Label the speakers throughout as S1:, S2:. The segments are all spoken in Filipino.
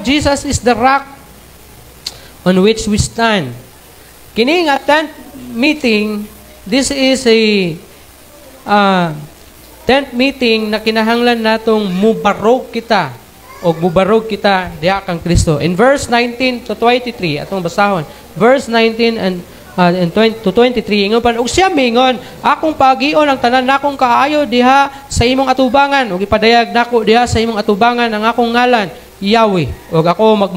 S1: Jesus is the rock on which we stand. Kini nga tent meeting, this is a tent meeting na kinahanglan natong mubarog kita o mubarog kita diha kang Kristo. In verse 19 to 23, atong basahon. Verse 19 and 20 to 23, ingon pa, ug siya mingon, akong pagion ang tanan nakong kaayo diha sa imong atubangan, ug ipadayag nako diha sa imong atubangan ang akong ngalan, Yahweh. Ug ako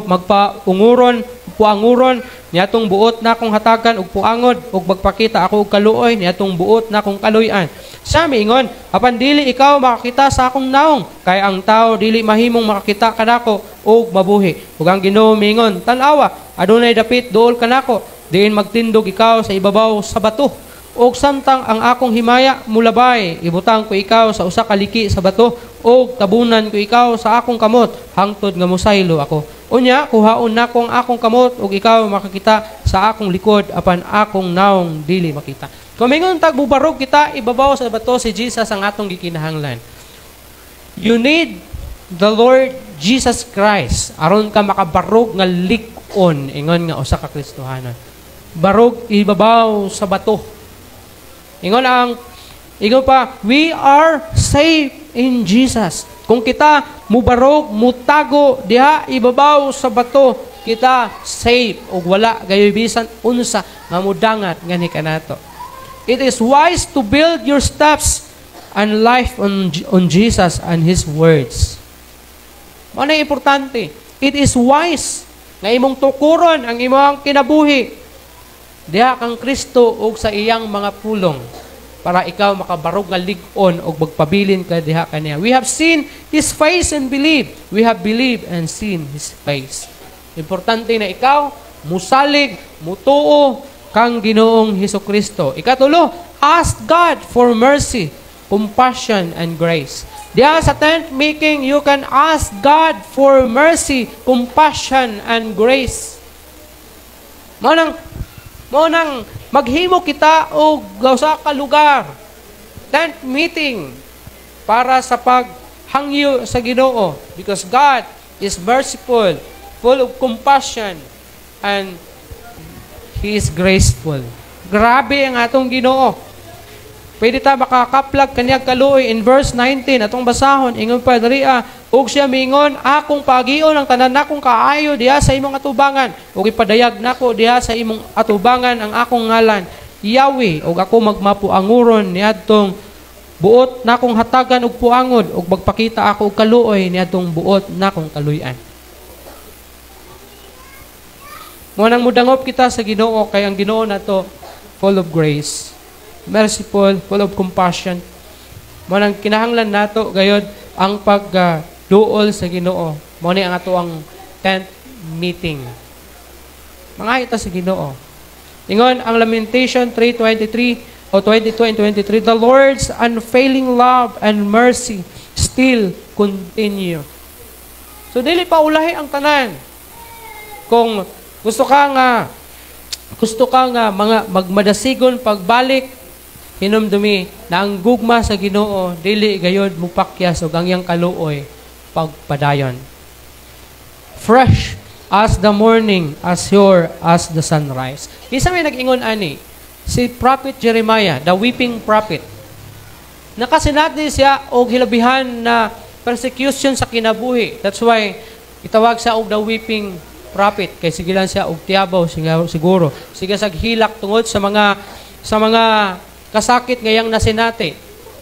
S1: magpaunguron, puanguron niatong buot na akong hatagan ug puangod ug magpakita ako og kaluoy niatong buot na akong kaluy-an. Siya miingon, apan dili ikaw makakita sa akong naong, kay ang tao dili mahimong makakita kanako ug mabuhi. Ug ang Ginoo miingon, tan-awa, adunay dapit duol kanako, diin magtindog ikaw sa ibabaw sa bato. Ug samtang ang akong himaya mulabay, ibutang ko ikaw sa usa ka liki sa bato, ug tabunan ko ikaw sa akong kamot, hangtod nga mosaylo ako. Unya, kuhaon na kong akong kamot, ug ikaw makakita sa akong likod, apan akong naong dili makita. Kung mingon tagbubarog kita, ibabaw sa bato si Jesus ang atong gikinahanglan. You need the Lord Jesus Christ aron ka makabarog nga lik-on, ingon nga usa ka Kristohanon. Barog ibabaw sa bato. Ingon pa, we are safe in Jesus. Kung kita mubarog, mutago diha ibabaw sa bato, kita safe ug wala gayoy bisan unsa nga mudangat ngani kanato. It is wise to build your steps and life on Jesus and His words. Mao na importante. It is wise nga imong tukuron ang imong kinabuhi diha kang Kristo ug sa iyang mga pulong para ikaw makabarog nga lig-on ug magpabilin ka diha kaniya. We have seen His face and believe. We have believed and seen His face. Importante na ikaw musalig, mutuo kang Ginoong Hesukristo. Ikatulo, ask God for mercy, compassion, and grace. Diya sa tent making, you can ask God for mercy, compassion, and grace. Mo nang maghimo kita og sa ka lugar. Tent meeting para sa paghangyo sa Ginoo, because God is merciful, full of compassion, and He is graceful. Grabe ang atong Ginoo. Pwede ta makakaplag kaniyang kaluoy in verse 19 atong basahon, ingon pa diriya, ug siya mingon, akong pagion ang tanan nakong kaayo diha sa imong atubangan, ug ipadayag nako diha sa imong atubangan ang akong ngalan, Yahweh, ug ako magmapuanguron niadtong buot nakong hatagan ug puangod, ug magpakita ako og kaluoy niadtong buot nakong kaluy-an. Mo nang mudangop kita sa Ginoo, kay ang Ginoo nato full of grace, merciful, full of compassion. Mo nang kinahanglan nato gayud ang pagduol sa Ginoo. Mo ni ang ato ang tent meeting. Mga ita sa Ginoo. Ingon ang Lamentation 3:23 o 22 and 23, the Lord's unfailing love and mercy still continue. So dili pa ulahi ang tanan. Kung gusto ka nga mga magmadasigon pagbalik, hinumdumi na ang gugma sa Ginoo dili gayod mupakyas ug ang iyang kaluoy pagpadayon. Fresh as the morning, as sure as the sunrise. Isa may nag-ingon ani, si Prophet Jeremiah, the weeping prophet. Nakasinati siya og hilabihan na persecution sa kinabuhi. That's why itawag siya og the weeping prophet, kay sige lang siya og tiyabaw siguro. Sige sag hilak tungod sa mga kasakit ngayang nasinati.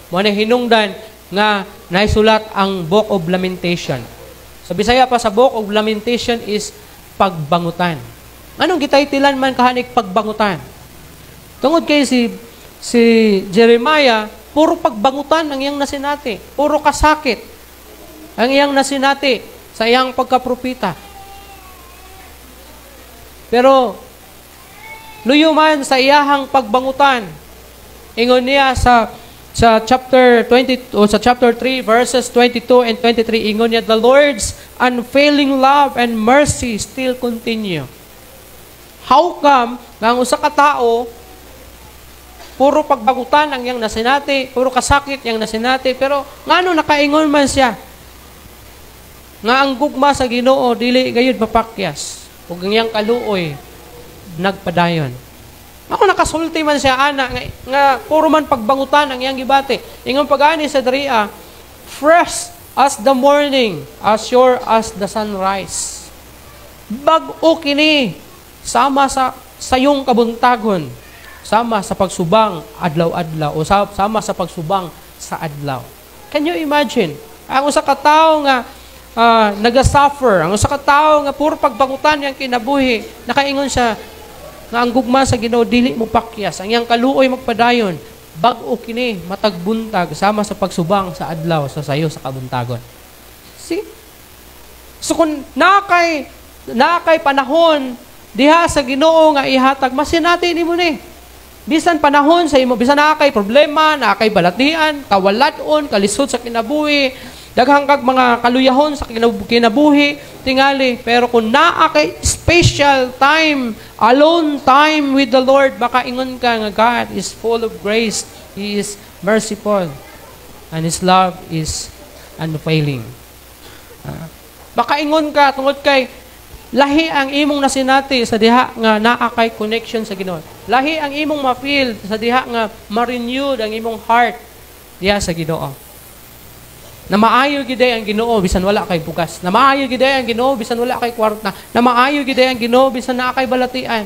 S1: Mo na hinungdan nga naisulat ang Book of Lamentation. Sa Bisaya pa sa Book of Lamentation is pagbangutan. Anong gitaytilan man kahanik pagbangutan? Tungod kay si Jeremiah, puro pagbangutan ang iyang nasinati. Puro kasakit ang iyang nasinati sa iyang pagkapropita. Pero luyo man sa iyahang pagbangutan. Ingon niya sa chapter 20 o sa chapter 3 verses 22 and 23, ingon niya, the Lord's unfailing love and mercy still continue. How come nga ang usa ka tao puro pagbangutan ang iyang nasinati, puro kasakit yang nasinati, pero ngano nakaingon man siya? nga ang gugma sa Ginoo dili gayud mapakyas ug ang iyang kaluoy nagpadayon. Ako nakasulti man siya ana nga puro man pagbangutan ang iyang gibati. Ingon pag-ani sa diriya, fresh as the morning, as sure as the sunrise. Bag-o kini sama sa sayong kabuntagon, sama sa pagsubang adlaw-adlaw o sama sa pagsubang sa adlaw. Can you imagine? Ang usa ka tawo nga naga-suffer, ang usa ka tawo nga puro pagbangutan yang kinabuhi, nakaingon siya nga ang gugma sa Ginoo dili mo pakyas, ang iyang kaluoy magpadayon, bag-o kini matag buntag sama sa pagsubang sa adlaw sa sayo sa kabuntagon. See? So kung nakay panahon diha sa Ginoo nga ihatag, masinati nimo ni. Bisan panahon sa imo, bisan nakay problema, nakay balatian, kawaladon, kalisod sa kinabuhi, daghang kag mga kaluyahon sa kinabuhi, tingali, pero kung naa kay special time, alone time with the Lord, baka ingon ka nga God is full of grace, He is merciful, and His love is unfailing. Baka ingon ka tungod kay lahi ang imong nasinati sa diha nga naa kay connection sa Ginoo. Lahi ang imong ma-feel sa diha nga ma-renewed ang imong heart diha sa Ginoo. Na maayo gid ang Ginoo bisan wala kay bugas. Na maayo gid ang Ginoo bisan wala kay kwarta. Na maayo gid ang Ginoo bisan naa kay balatian.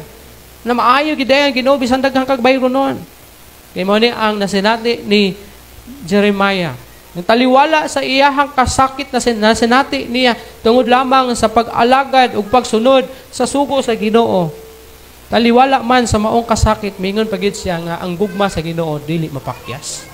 S1: Na maayo gid ang Ginoo bisan daghang kag bayronon. Kay mo ni ang nasinati ni Jeremiah. Nang taliwala sa iyahang kasakit na sinati niya tungod lamang sa pag-alagad ug pagsunod sa sugo sa Ginoo. Taliwala man sa maong kasakit, mingon pagid siya nga ang gugma sa Ginoo dili mapakyas.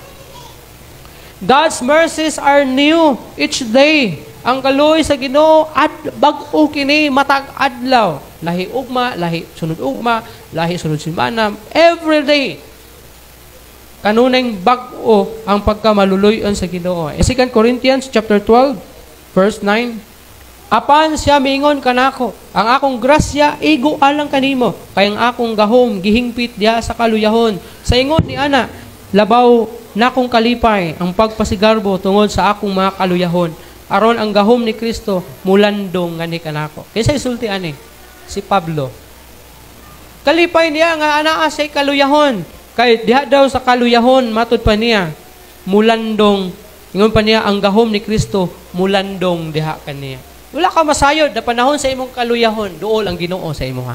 S1: God's mercies are new each day. Ang kaluoy sa Ginoo bag-o kini matag adlaw. Lahi ugma, lahi sunod ugma, lahi sunod semana, every day. Kanunay bag-o ang pagkamaluluyon sa Ginoo. 2 Corinthians chapter 12 verse 9. Apan siya miingon kanako, ang akong grasya igo alang kanimo, kay ang akong gahom gihingpit diha sa kaluyahon. Sa ingon ni ana, labaw nakong kalipay ang pagpasigarbo tungod sa akong mga kaluyahon, aron ang gahom ni Kristo mulandong ngani kanako. Kinsa isulti ani? Si Pablo. Kalipay niya nga anaa sa kaluyahon, kay diha daw sa kaluyahon matud pa niya mulandong, ingon pa niya ang gahom ni Kristo mulandong diha kaniya. Wala ka masayod na panahon sa imong kaluyahon, duol ang Ginoo sa imo ha.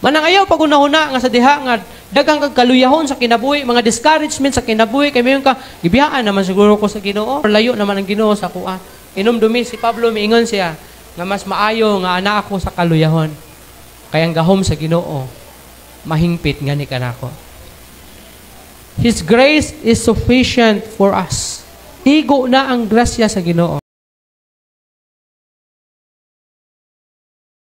S1: Manang ayaw pag unahuna nga sa diha nga daghang kag kaluyahon sa kinabuhi, mga discouragement sa kinabuhi, kay mayon ka gibiyaan naman siguro ko sa Ginoo, layo naman ang Ginoo sa kuha. Inumdumi si Pablo miingon siya nga mas maayo nga ana ako sa kaluyahon, kay ang gahom sa Ginoo mahingpit ngani kanako. His grace is sufficient for us. Higo na ang grasya sa Ginoo.